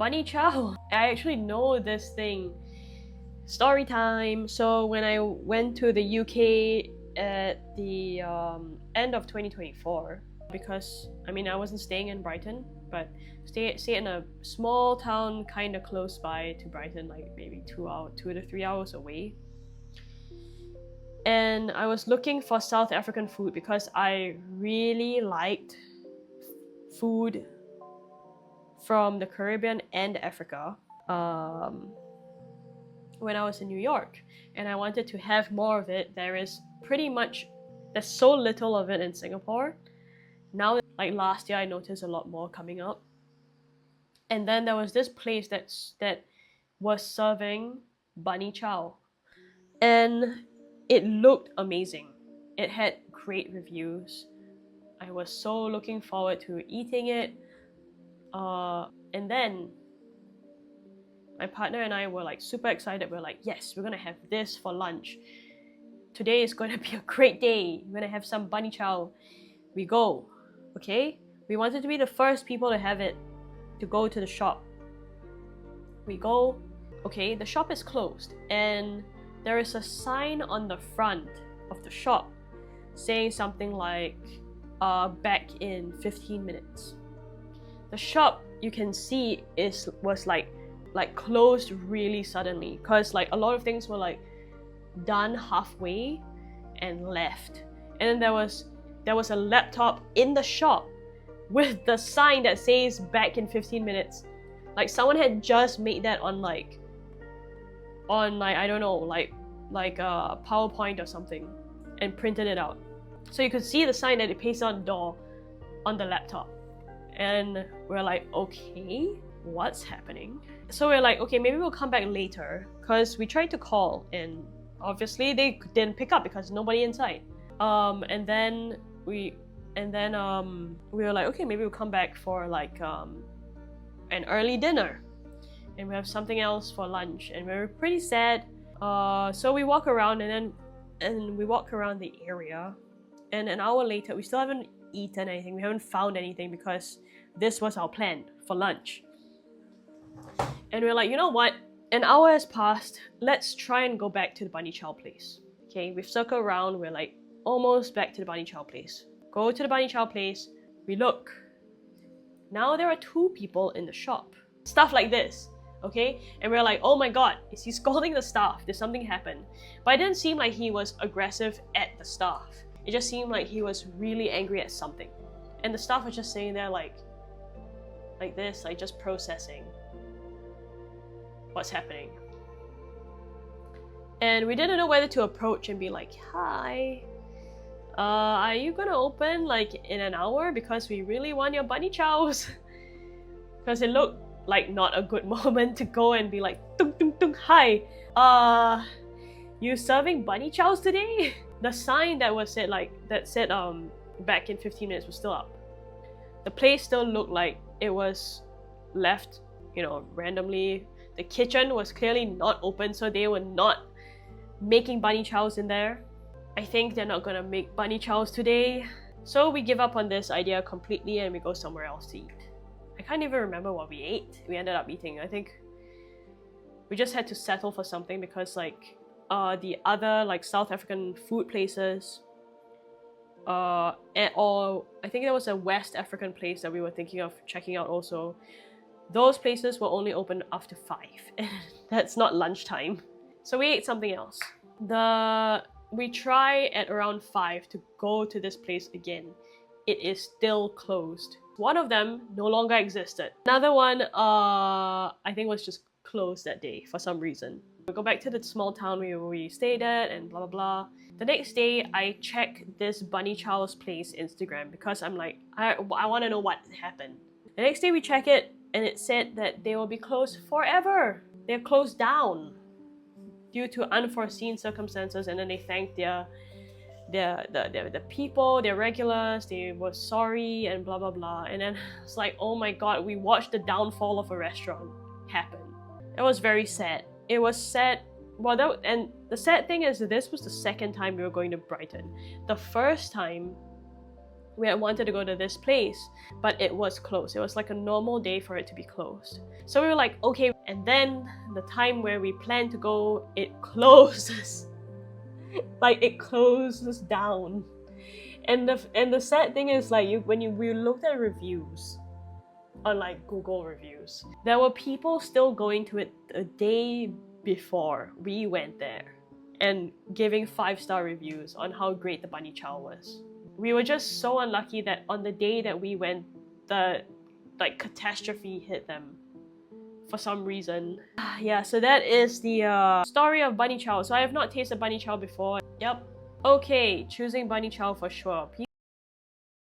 bunny chow. I actually know this thing. Story time. So when I went to the UK at the end of 2024, because I mean I wasn't staying in Brighton, but stay in a small town kind of close by to Brighton, like maybe 2 to 3 hours away. And I was looking for South African food because I really liked food from the Caribbean and Africa when I was in New York, and I wanted to have more of it. There's so little of it in Singapore. Now, like last year, I noticed a lot more coming up. And then there was this place that was serving bunny chow, and it looked amazing. It had great reviews. I was so looking forward to eating it. And then my partner and I were like super excited. We're like, yes, we're gonna have this for lunch. Today is gonna be a great day. We're gonna have some bunny chow. We go, okay? We wanted to be the first people to have it, to go to the shop. We go, okay, the shop is closed, and there is a sign on the front of the shop saying something like, back in 15 minutes. The shop, you can see, was like closed really suddenly, because like a lot of things were like done halfway and left. And then there was a laptop in the shop with the sign that says back in 15 minutes. Like someone had just made that on like I don't know, like a PowerPoint or something, and printed it out. So you could see the sign that it pasted on the door on the laptop. And we're like, okay, what's happening? So we're like, okay, maybe we'll come back later, because we tried to call and obviously they didn't pick up because nobody inside. And then we were like, okay, maybe we'll come back for like an early dinner, and we have something else for lunch, and we were pretty sad. So we walk around and we walk around the area, and an hour later we still haven't eaten anything. We haven't found anything because this was our plan for lunch. And we're like, you know what? An hour has passed. Let's try and go back to the bunny chow place. Okay, we've circled around. We're like almost back to the bunny chow place. Go to the bunny chow place. We look. Now there are 2 people in the shop. Stuff like this. Okay? And we're like, oh my god, is he scolding the staff? Did something happen? But it didn't seem like he was aggressive at the staff. It just seemed like he was really angry at something. And the staff was just sitting there like this, like just processing what's happening. And we didn't know whether to approach and be like, hi, are you gonna open like in an hour, because we really want your bunny chows? Because it looked like not a good moment to go and be like, tung tung tung, hi, you serving bunny chows today? The sign that said back in 15 minutes was still up. The place still looked like it was left, randomly. The kitchen was clearly not open, so they were not making bunny chows in there. I think they're not gonna make bunny chows today. So we give up on this idea completely and we go somewhere else to eat. I can't even remember what we ate. We ended up eating, I think we just had to settle for something, because like the other like South African food places, or I think there was a West African place that we were thinking of checking out also. Those places were only open after 5, and that's not lunchtime. So we ate something else. We try at around 5 to go to this place again. It is still closed. One of them no longer existed. Another one, I think was just closed that day for some reason. We go back to the small town we stayed at and blah blah blah. The next day, I check this bunny chow's place Instagram, because I'm like, I want to know what happened. The next day we check it, and it said that they will be closed forever. They're closed down due to unforeseen circumstances, and then they thanked the people, their regulars, they were sorry and blah blah blah. And then it's like, oh my god, we watched the downfall of a restaurant happen. It was very sad. It was sad. Well, and the sad thing is that this was the second time we were going to Brighton. The first time we had wanted to go to this place, but it was closed. It was like a normal day for it to be closed. So we were like, okay. And then the time where we planned to go, it closes. Like, it closes down. And the sad thing is, like, we looked at reviews on like Google reviews, there were people still going to it a day before we went there and giving 5-star reviews on how great the bunny chow was. We were just so unlucky that on the day that we went, the like catastrophe hit them for some reason. Yeah, so that is the story of bunny chow. So I have not tasted bunny chow before. Yep. Okay, choosing bunny chow for sure.